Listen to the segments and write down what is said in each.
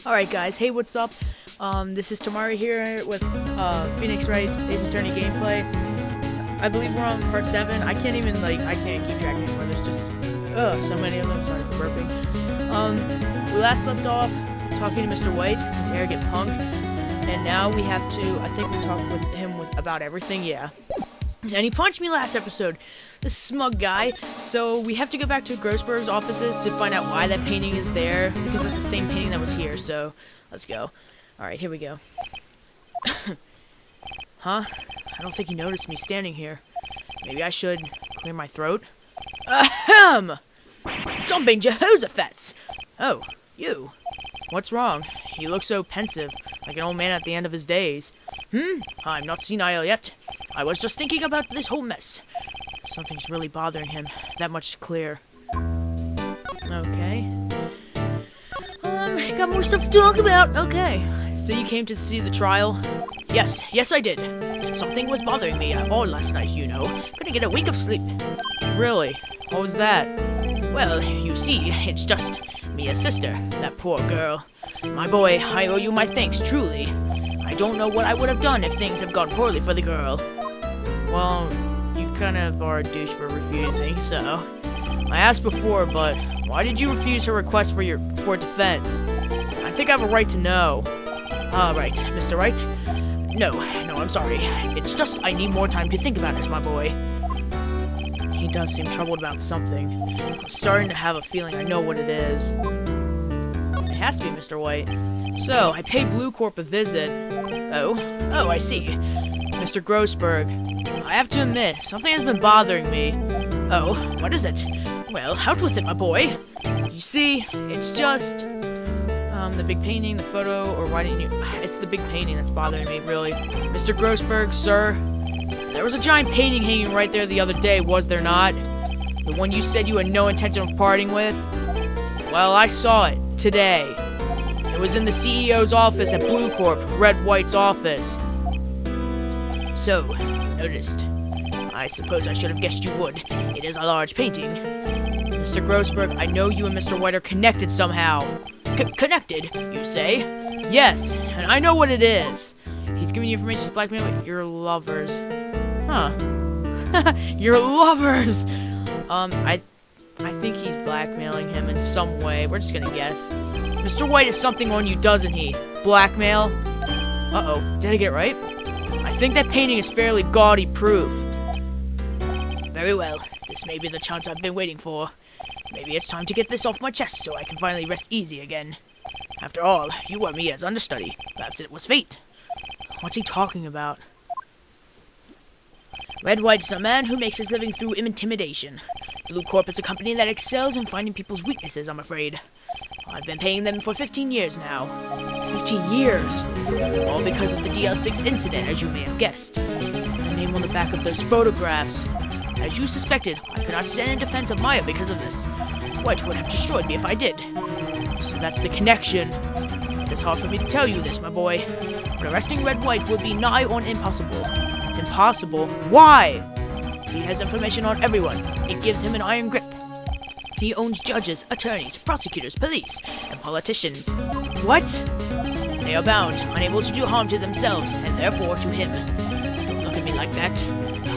Alright guys, hey, what's up? This is Tamari here with Phoenix Wright, Ace Attorney gameplay. I believe we're on part 7. I can't keep track anymore. There's just so many of them. Sorry for burping. We last left off talking to Mr. White, this arrogant punk, and now we have to, I think we talked with him about everything, yeah. And he punched me last episode, this smug guy, so we have to go back to Grossberg's offices to find out why that painting is there, because it's the same painting that was here, so let's go. Alright, here we go. Huh? I don't think he noticed me standing here. Maybe I should clear my throat? Ahem! Jumping Jehoshaphat's! Oh, you. What's wrong? You look so pensive, like an old man at the end of his days. I'm not senile yet. I was just thinking about this whole mess. Something's really bothering him. That much is clear. Okay. Got more stuff to talk about. Okay. So you came to see the trial? Yes, I did. Something was bothering me all last night, you know. Couldn't get a wink of sleep. Really? What was that? Well, you see, it's just Mia's sister, that poor girl. My boy, I owe you my thanks, truly. I don't know what I would have done if things have gone poorly for the girl. Well, you kind of are a douche for refusing, so... I asked before, but why did you refuse her request for defense? I think I have a right to know. Right, Mr. Wright? No, I'm sorry. It's just I need more time to think about it, my boy. He does seem troubled about something. I'm starting to have a feeling I know what it is. It has to be Mr. White. So, I paid Blue Corp a visit. Oh, I see. Mr. Grossberg, I have to admit, something has been bothering me. Oh, what is it? Well, out with it, my boy. You see, it's just... the big painting, the photo, or why didn't you... It's the big painting that's bothering me, really. Mr. Grossberg, sir, there was a giant painting hanging right there the other day, was there not? The one you said you had no intention of parting with? Well, I saw it, today. It was in the CEO's office at Blue Corp, Red White's office. So, noticed. I suppose I should have guessed you would. It is a large painting. Mr. Grossberg, I know you and Mr. White are connected somehow. Connected, you say? Yes, and I know what it is. He's giving you information to blackmail your lovers. Huh. Your lovers! I think he's blackmailing him in some way. We're just gonna guess. Mr. White has something on you, doesn't he? Blackmail? Uh-oh, did I get it right? I think that painting is fairly gaudy proof. Very well, this may be the chance I've been waiting for. Maybe it's time to get this off my chest so I can finally rest easy again. After all, you were me as understudy. Perhaps it was fate. What's he talking about? Red White is a man who makes his living through intimidation. Blue Corp is a company that excels in finding people's weaknesses, I'm afraid. I've been paying them for 15 years now. 15 years! All because of the DL6 incident, as you may have guessed. The name on the back of those photographs. As you suspected, I could not stand in defense of Maya because of this. White would have destroyed me if I did. So that's the connection. It is hard for me to tell you this, my boy, but arresting Red White would be nigh on impossible. Impossible? Why? He has information on everyone. It gives him an iron grip. He owns judges, attorneys, prosecutors, police, and politicians. What? They are bound, unable to do harm to themselves, and therefore to him. Don't look at me like that.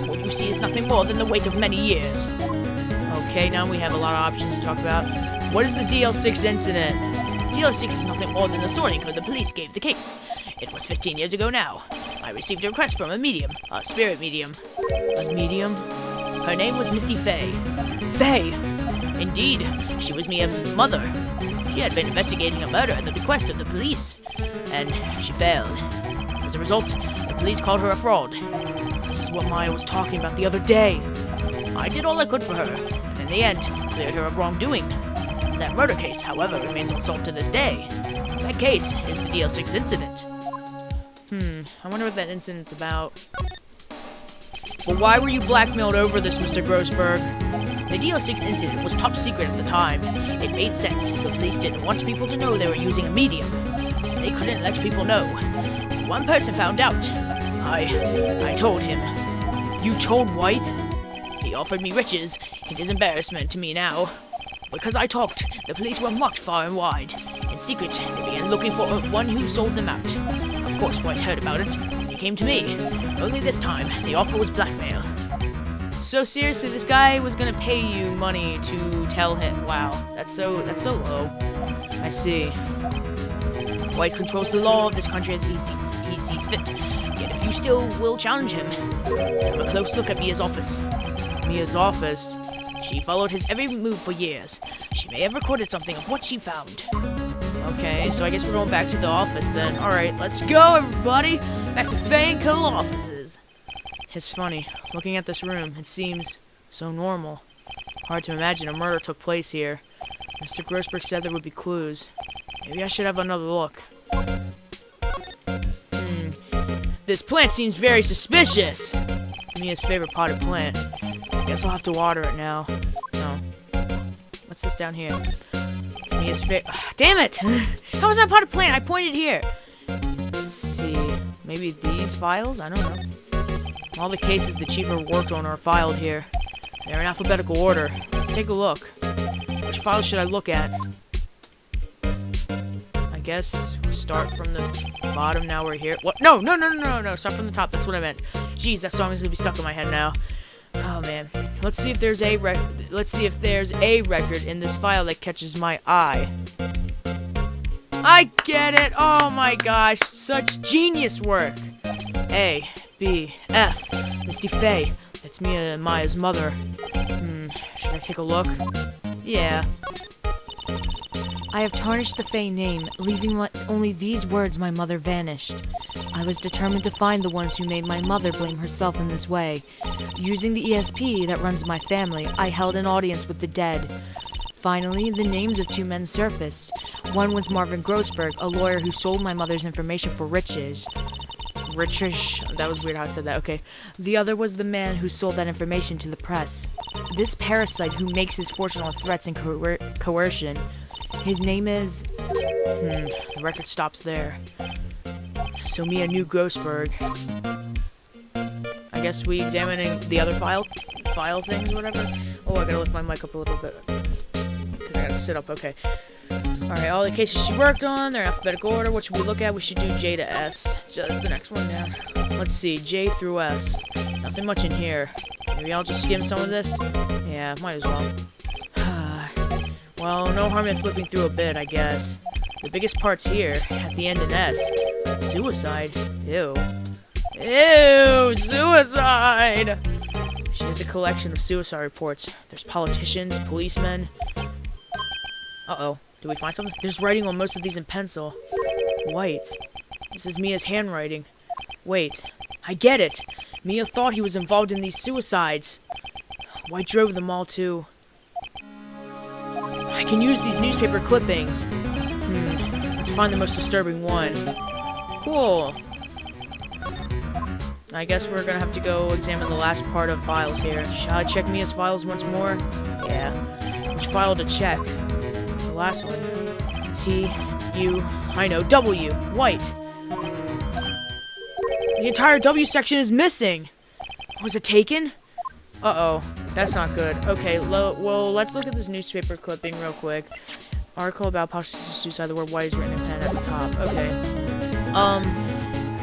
What you see is nothing more than the weight of many years. Okay, now we have a lot of options to talk about. What is the DL6 incident? DL6 is nothing more than the sorting code the police gave the case. It was 15 years ago now. I received a request from a medium, a spirit medium. A medium? Her name was Misty Fay. Fay! Indeed, she was Mia's mother. She had been investigating a murder at the request of the police, and she failed. As a result, the police called her a fraud. This is what Maya was talking about the other day. I did all I could for her, and in the end, cleared her of wrongdoing. That murder case, however, remains unsolved to this day. That case is the DL6 incident. I wonder what that incident's about. But why were you blackmailed over this, Mr. Grossberg? The DL6 incident was top secret at the time. It made sense. The police didn't want people to know they were using a medium. They couldn't let people know. One person found out. I told him. You told White? He offered me riches, in his embarrassment to me now. Because I talked, the police were mocked far and wide. In secret, they began looking for one who sold them out. Of course, White heard about it. He came to me. Only this time, the offer was blackmail. So seriously, this guy was gonna pay you money to tell him. Wow, that's so low. I see. White controls the law of this country as he sees fit. Yet if you still will challenge him, have a close look at Mia's office. Mia's office? She followed his every move for years. She may have recorded something of what she found. Okay, so I guess we're going back to the office then. Alright, let's go everybody! Back to Faye and Cole offices. It's funny, looking at this room, it seems so normal. Hard to imagine a murder took place here. Mr. Grossberg said there would be clues. Maybe I should have another look. This plant seems very suspicious. Mia's favorite potted plant. I guess I'll have to water it now. No. What's this down here? Mia's favorite. Damn it! How was that potted plant? I pointed here. Let's see. Maybe these files? I don't know. All the cases the chief worked on are filed here. They're in alphabetical order. Let's take a look. Which files should I look at? I guess start from the bottom. Now we're here. What? No! Start from the top. That's what I meant. Jeez, that song is gonna be stuck in my head now. Oh man. Let's see if there's a record in this file that catches my eye. I get it! Oh my gosh, such genius work! A, B, F, Misty Faye. That's Maya's mother. Should I take a look? Yeah. I have tarnished the Faye name, leaving only these words: my mother vanished. I was determined to find the ones who made my mother blame herself in this way. Using the ESP that runs my family, I held an audience with the dead. Finally, the names of two men surfaced. One was Marvin Grossberg, a lawyer who sold my mother's information for riches. Richish? That was weird how I said that, okay. The other was the man who sold that information to the press. This parasite who makes his fortune on threats and coercion. His name is... the record stops there. So Mia knew Grossberg. I guess we examining the other file things or whatever. Oh, I gotta lift my mic up a little bit. Because I gotta sit up, okay. Alright, all the cases she worked on, they're in alphabetical order. What should we look at? We should do J to S. Just the next one down. Let's see, J through S. Nothing much in here. Maybe I'll just skim some of this? Yeah, might as well. Well, no harm in flipping through a bit, I guess. The biggest part's here, at the end in S. Suicide? Ew. Ew! Suicide! She has a collection of suicide reports. There's politicians, policemen. Uh-oh. Did we find something? There's writing on most of these in pencil. White. This is Mia's handwriting. Wait. I get it! Mia thought he was involved in these suicides. White drove them all too. I can use these newspaper clippings. Let's find the most disturbing one. Cool. I guess we're gonna have to go examine the last part of files here. Shall I check Mia's files once more? Yeah. Which file to check? The last one. T, U, I know, W, White. The entire W section is missing! Was it taken? Uh-oh. That's not good. Okay, well, let's look at this newspaper clipping real quick. Article about possible suicide, the word white is written in pen at the top. Okay.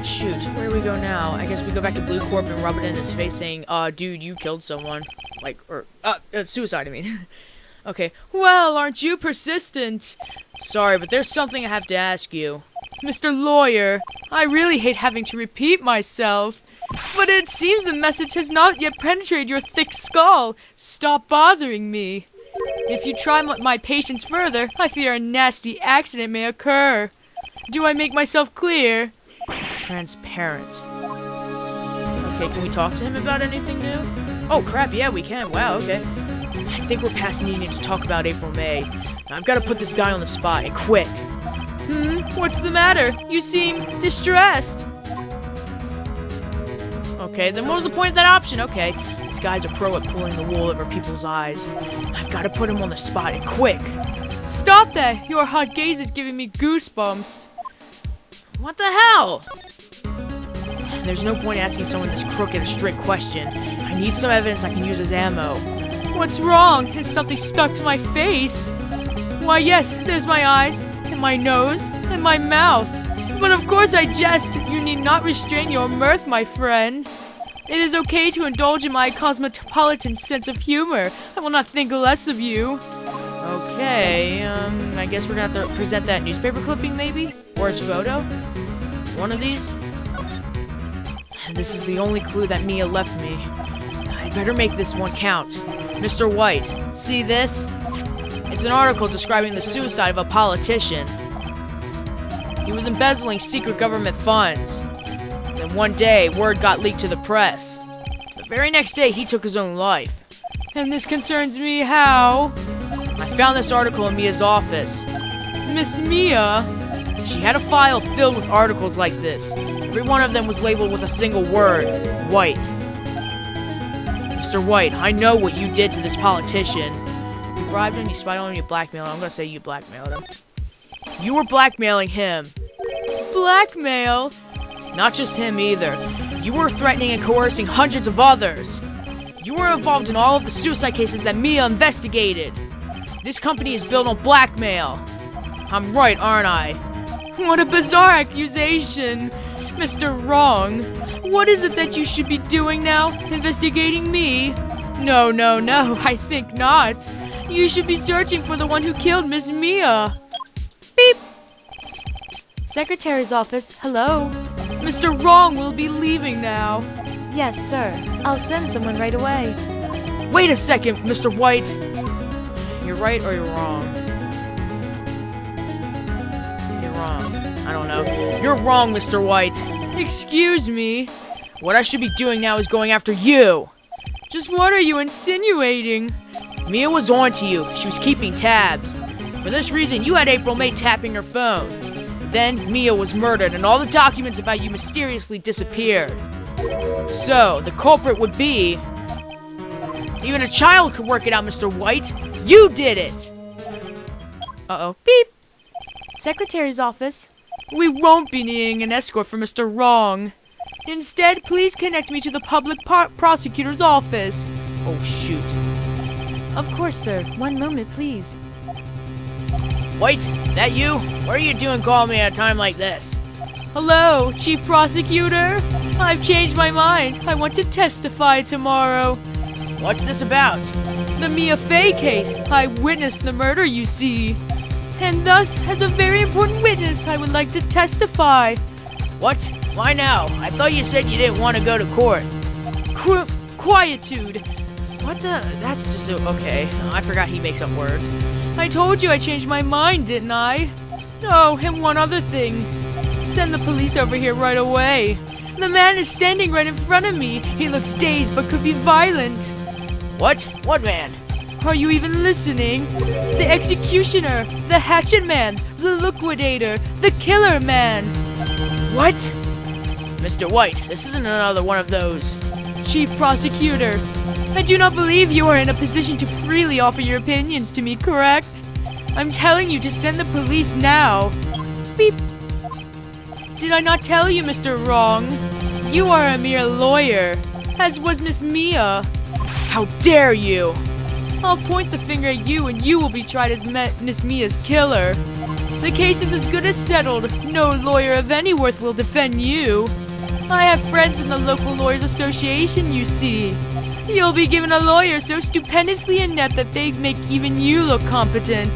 Shoot, where do we go now? I guess we go back to Blue Corp and rub it in his face saying, dude, you killed someone. Like, suicide, I mean. Okay. Well, aren't you persistent? Sorry, but there's something I have to ask you. Mr. Lawyer, I really hate having to repeat myself. But it seems the message has not yet penetrated your thick skull. Stop bothering me. If you try my patience further, I fear a nasty accident may occur. Do I make myself clear? Transparent. Okay, can we talk to him about anything new? Oh crap, yeah we can. Wow, okay. I think we're past needing to talk about April May. I've got to put this guy on the spot, and quick. What's the matter? You seem distressed. Okay, then what was the point of that option? Okay, this guy's a pro at pulling the wool over people's eyes. I've got to put him on the spot, and quick. Stop that! Your hot gaze is giving me goosebumps. What the hell? There's no point asking someone this crooked a straight question. I need some evidence I can use as ammo. What's wrong? Is something stuck to my face? Why, yes, there's my eyes. and my nose, and my mouth. But of course I jest. You need not restrain your mirth, my friend. It is okay to indulge in my cosmopolitan sense of humor. I will not think less of you. Okay, I guess we're gonna have to present that newspaper clipping, maybe? Or his photo? One of these? This is the only clue that Mia left me. I'd better make this one count. Mr. White, see this? It's an article describing the suicide of a politician. He was embezzling secret government funds. Then one day, word got leaked to the press. The very next day, he took his own life. And this concerns me how? I found this article in Mia's office. Miss Mia? She had a file filled with articles like this. Every one of them was labeled with a single word, White. Mr. White, I know what you did to this politician. You bribed him, you spied on him, you blackmailed him. I'm gonna say you blackmailed him. You were blackmailing him. Blackmail? Not just him either. You were threatening and coercing hundreds of others. You were involved in all of the suicide cases that Mia investigated. This company is built on blackmail. I'm right, aren't I? What a bizarre accusation. Mr. Wrong. What is it that you should be doing now? Investigating me? No, I think not. You should be searching for the one who killed Miss Mia. Beep. Secretary's office, hello. Mr. Wrong will be leaving now. Yes, sir. I'll send someone right away. Wait a second, Mr. White. You're right or you're wrong? You're wrong. I don't know. You're wrong, Mr. White. Excuse me. What I should be doing now is going after you. Just what are you insinuating? Mia was on to you. She was keeping tabs. For this reason, you had April May tapping her phone. Then, Mia was murdered, and all the documents about you mysteriously disappeared. So, the culprit would be... Even a child could work it out, Mr. White. You did it! Uh-oh. Beep! Secretary's office. We won't be needing an escort for Mr. Wrong. Instead, please connect me to the public prosecutor's office. Oh, shoot. Of course, sir. One moment, please. White, that you? What are you doing calling me at a time like this? Hello, Chief Prosecutor? I've changed my mind. I want to testify tomorrow. What's this about? The Mia Fey case. I witnessed the murder, you see. And thus, as a very important witness, I would like to testify. What? Why now? I thought you said you didn't want to go to court. Quietude. What the? That's just okay. I forgot he makes up words. I told you I changed my mind, didn't I? Oh, and one other thing. Send the police over here right away. The man is standing right in front of me. He looks dazed but could be violent. What? What man? Are you even listening? The executioner, the hatchet man, the liquidator, the killer man. What? Mr. White, this isn't another one of those. Chief Prosecutor, I do not believe you are in a position to freely offer your opinions to me, correct? I'm telling you to send the police now. Beep. Did I not tell you, Mr. Wrong? You are a mere lawyer, as was Miss Mia. How dare you! I'll point the finger at you and you will be tried as Miss Mia's killer. The case is as good as settled. No lawyer of any worth will defend you. I have friends in the local lawyers association, you see. You'll be given a lawyer so stupendously inept that they'd make even you look competent.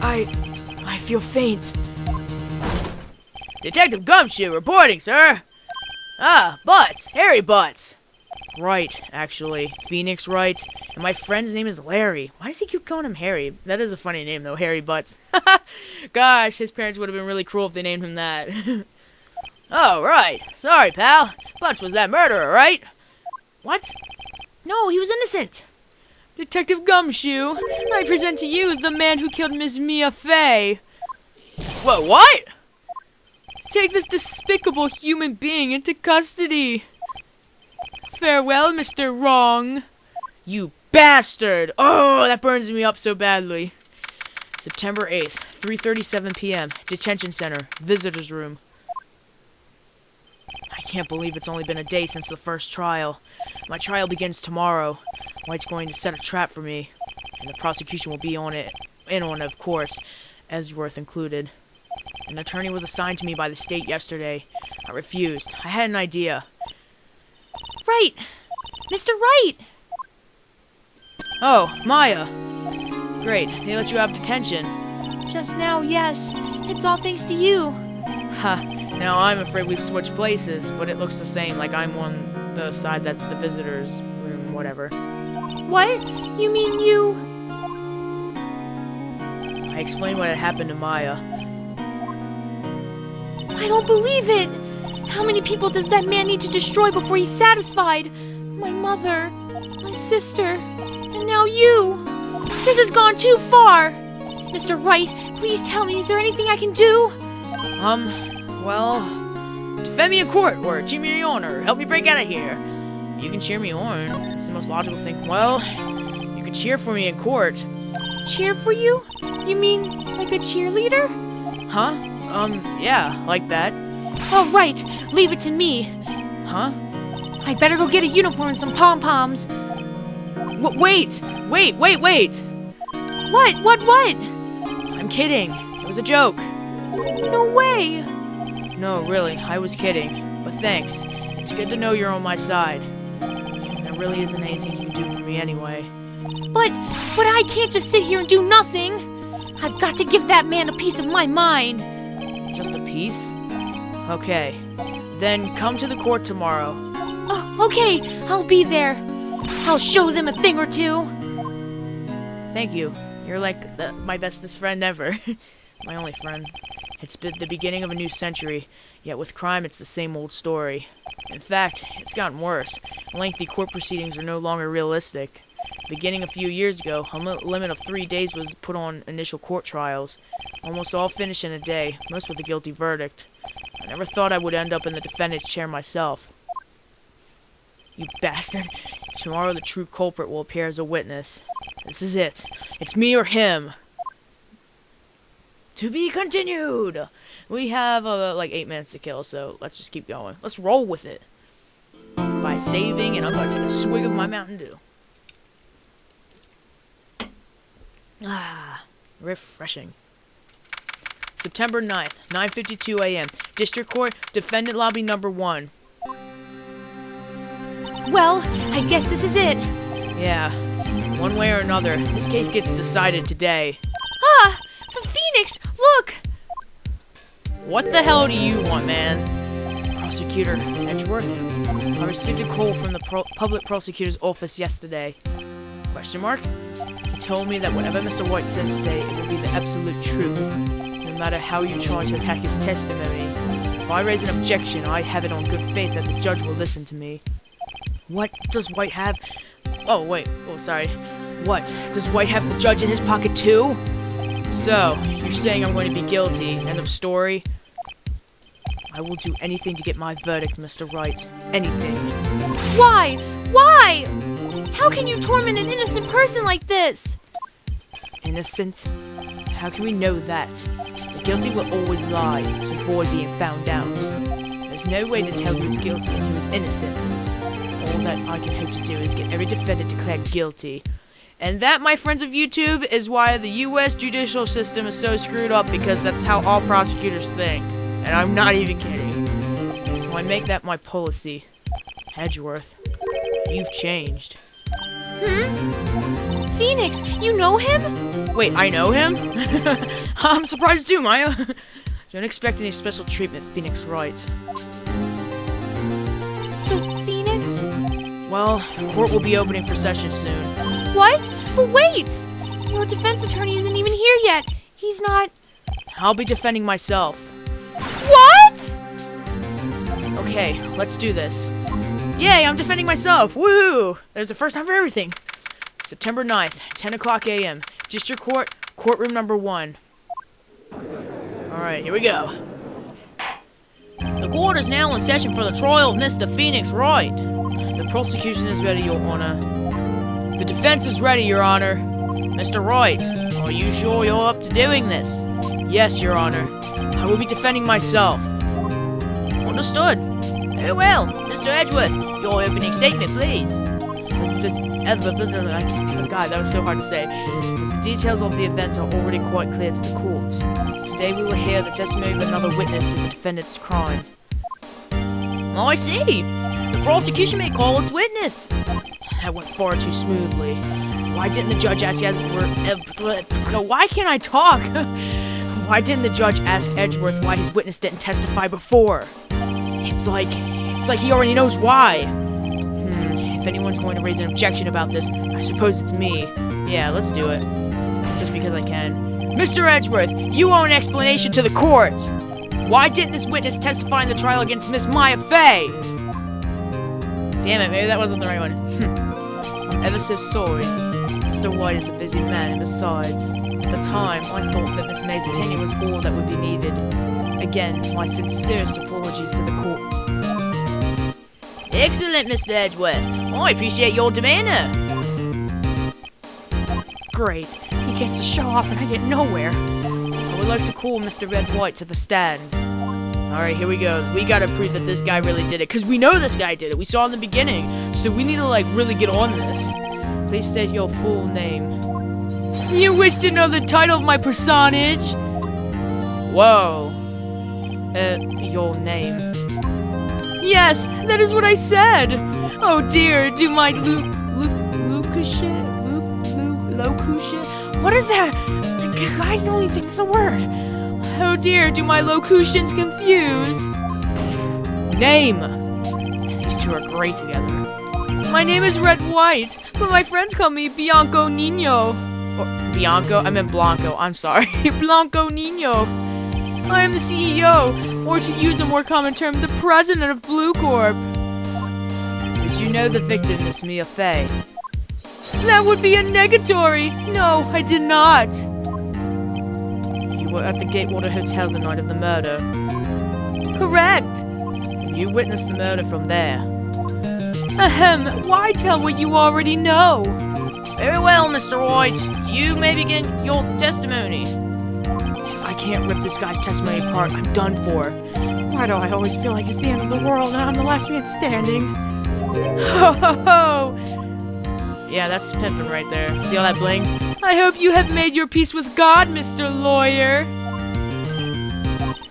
I feel faint. Detective Gumshoe reporting, sir. Ah, Butts. Harry Butts. Wright, actually. Phoenix Wright. And my friend's name is Larry. Why does he keep calling him Harry? That is a funny name, though. Harry Butts. Gosh, his parents would have been really cruel if they named him that. Oh, right. Sorry, pal. Butts was that murderer, right? What? No, he was innocent. Detective Gumshoe, I present to you the man who killed Miss Mia Fey. What? Take this despicable human being into custody. Farewell, Mr. Wrong. You bastard! Oh, that burns me up so badly. September 8th, 3:37 p.m. Detention Center, Visitors Room. I can't believe it's only been a day since the first trial. My trial begins tomorrow. White's going to set a trap for me, and the prosecution will be on it, of course. Edgeworth included. An attorney was assigned to me by the state yesterday. I refused. I had an idea. Wright! Mr. Wright! Oh, Maya! Great, they let you have detention. Just now, yes. It's all thanks to you. Ha, now I'm afraid we've switched places, but it looks the same, like I'm on the side that's the visitor's room, whatever. What? You mean you... I explained what had happened to Maya. I don't believe it! How many people does that man need to destroy before he's satisfied? My mother, my sister, and now you! This has gone too far! Mr. Wright, please tell me, is there anything I can do? Well, defend me in court, or cheer me on, or help me break out of here. You can cheer me on. It's the most logical thing. Well, you can cheer for me in court. Cheer for you? You mean like a cheerleader? Huh? Yeah, like that. All right, leave it to me. Huh? I'd better go get a uniform and some pom-poms. Wait! What? I'm kidding. It was a joke. No way. No, really, I was kidding. But thanks. It's good to know you're on my side. There really isn't anything you can do for me anyway. But I can't just sit here and do nothing. I've got to give that man a piece of my mind. Just a piece? Okay. Then come to the court tomorrow. Oh, okay, I'll be there. I'll show them a thing or two. Thank you. You're like my bestest friend ever. My only friend. It's been the beginning of a new century, yet with crime it's the same old story. In fact, it's gotten worse. Lengthy court proceedings are no longer realistic. Beginning a few years ago, a limit of 3 days was put on initial court trials. Almost all finished in a day, most with a guilty verdict. I never thought I would end up in the defendant's chair myself. You bastard. Tomorrow the true culprit will appear as a witness. This is it. It's me or him. To be continued! We have, like 8 minutes to kill, so let's just keep going. Let's roll with it. By saving, and I'm gonna take a swig of my Mountain Dew. Ah, refreshing. September 9th, 9:52 a.m. District Court, Defendant Lobby Number 1. Well, I guess this is it. Yeah, one way or another, this case gets decided today. Ah, for Phoenix, look! What the hell do you want, man? Prosecutor Edgeworth? I received a call from the public prosecutor's office yesterday. Question mark? He told me that whatever Mr. White says today, it will be the absolute truth. No matter how you try to attack his testimony. If I raise an objection, I have it on good faith that the judge will listen to me. What does White have? Oh, wait. Oh, sorry. What? Does White have the judge in his pocket too? So, you're saying I'm going to be guilty. End of story? I will do anything to get my verdict, Mr. Wright. Anything. Why? Why? How can you torment an innocent person like this? Innocent? How can we know that? The guilty will always lie to avoid being found out. There's no way to tell who's guilty and who's innocent. All that I can hope to do is get every defendant declared guilty. And that, my friends of YouTube, is why the U.S. judicial system is so screwed up, because that's how all prosecutors think. And I'm not even kidding. So I make that my policy. Edgeworth, you've changed. Phoenix, you know him? Wait, I know him? I'm surprised too, Maya. Don't expect any special treatment, Phoenix Wright. Phoenix? Well, court will be opening for session soon. What? But wait! Your defense attorney isn't even here yet. He's not... I'll be defending myself. What? Okay, let's do this. Yay, I'm defending myself! Woo! There's a first time for everything. September 9th, 10 o'clock a.m. District Court, Courtroom Number 1. Alright, here we go. The court is now in session for the trial of Mr. Phoenix Wright. The prosecution is ready, Your Honor. The defense is ready, Your Honor. Mr. Wright, are you sure you're up to doing this? Yes, Your Honor. I will be defending myself. Understood. Very well. Mr. Edgeworth, your opening statement, please. God, that was so hard to say. As the details of the event are already quite clear to the court. Today we will hear the testimony of another witness to the defendant's crime. Oh, I see. The prosecution may call its witness. That went far too smoothly. Why didn't the judge ask why can't I talk? Why didn't the judge ask Edgeworth why his witness didn't testify before? It's like he already knows why. If anyone's going to raise an objection about this, I suppose it's me. Yeah, let's do it. Just because I can. Mr. Edgeworth, you owe an explanation to the court. Why didn't this witness testify in the trial against Miss Maya Fey? Damn it, maybe that wasn't the right one. I'm ever so sorry. Mr. White is a busy man, and besides, at the time, I thought that Miss May's opinion was all that would be needed. Again, my sincerest apologies to the court. Excellent, Mr. Edgeworth. I appreciate your demeanor. Great. He gets to show off and I get nowhere. I would like to call Mr. Red White to the stand. Alright, here we go. We gotta prove that this guy really did it, because we know this guy did it. We saw in the beginning. So we need to, really get on this. Please state your full name. You wish to know the title of my personage? Whoa. Your name. Yes, that is what I said. Oh dear, do my locution? What is that? I don't even think it's a word. Oh dear, do my locutions confuse? Name. These two are great together. My name is Red White, but my friends call me Bianco Nino. Or, Bianco? I meant Blanco. I'm sorry. Blanco Nino. I am the CEO, or to use a more common term, the president of Blue Corp. Did you know the victim, Miss Mia Fey? That would be a negatory. No, I did not. You were at the Gatewater Hotel the night of the murder. Correct. You witnessed the murder from there. Ahem, why tell what you already know? Very well, Mr. Wright. You may begin your testimony. If I can't rip this guy's testimony apart, I'm done for. Why do I always feel like it's the end of the world and I'm the last man standing? Ho ho ho! Yeah, that's pimpin' right there. See all that bling? I hope you have made your peace with God, Mr. Lawyer.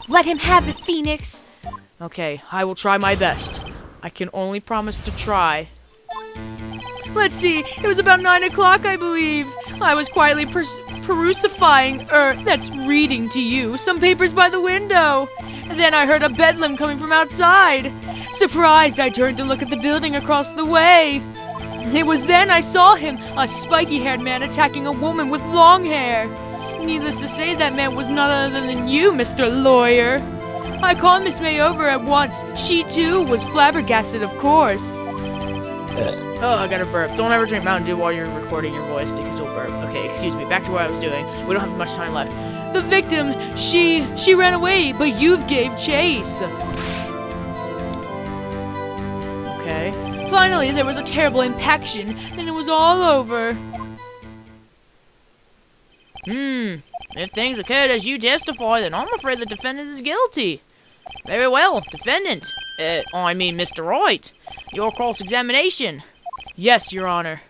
Let him have it, Phoenix. Okay, I will try my best. I can only promise to try. Let's see, it was about 9 o'clock, I believe. I was quietly that's reading to you, some papers by the window. And then I heard a bedlam coming from outside. Surprised, I turned to look at the building across the way. It was then I saw him, a spiky-haired man attacking a woman with long hair. Needless to say, that man was none other than you, Mr. Lawyer. I called Miss May over at once. She, too, was flabbergasted, of course. Oh, I gotta burp. Don't ever drink Mountain Dew while you're recording your voice because you'll burp. Okay, excuse me. Back to what I was doing. We don't have much time left. The victim, she ran away, but you gave chase. Okay. Finally, there was a terrible impaction, then it was all over. If things occurred as you testify, then I'm afraid the defendant is guilty. Very well, defendant. I mean Mr. Wright. Your cross-examination. Yes, Your Honor.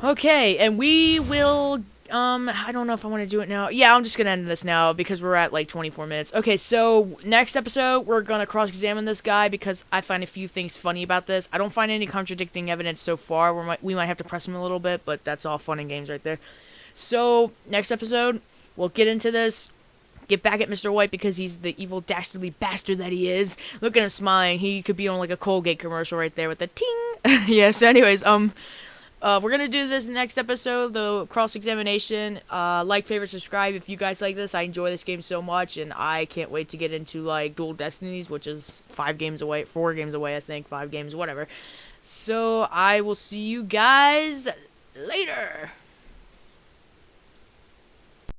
Okay, and we will, I don't know if I want to do it now. Yeah, I'm just gonna end this now because we're at 24 minutes. Okay, so next episode, we're gonna cross-examine this guy because I find a few things funny about this. I don't find any contradicting evidence so far. We might have to press him a little bit, but that's all fun and games right there. So, next episode, we'll get into this. Get back at Mr. White because he's the evil, dastardly bastard that he is. Look at him smiling. He could be on a Colgate commercial right there with the ting. Yeah, so anyways, we're gonna do this next episode, the cross-examination. Like, favorite, subscribe if you guys like this. I enjoy this game so much, and I can't wait to get into, Dual Destinies, which is 4 games away, I think, 5 games, whatever. So, I will see you guys later.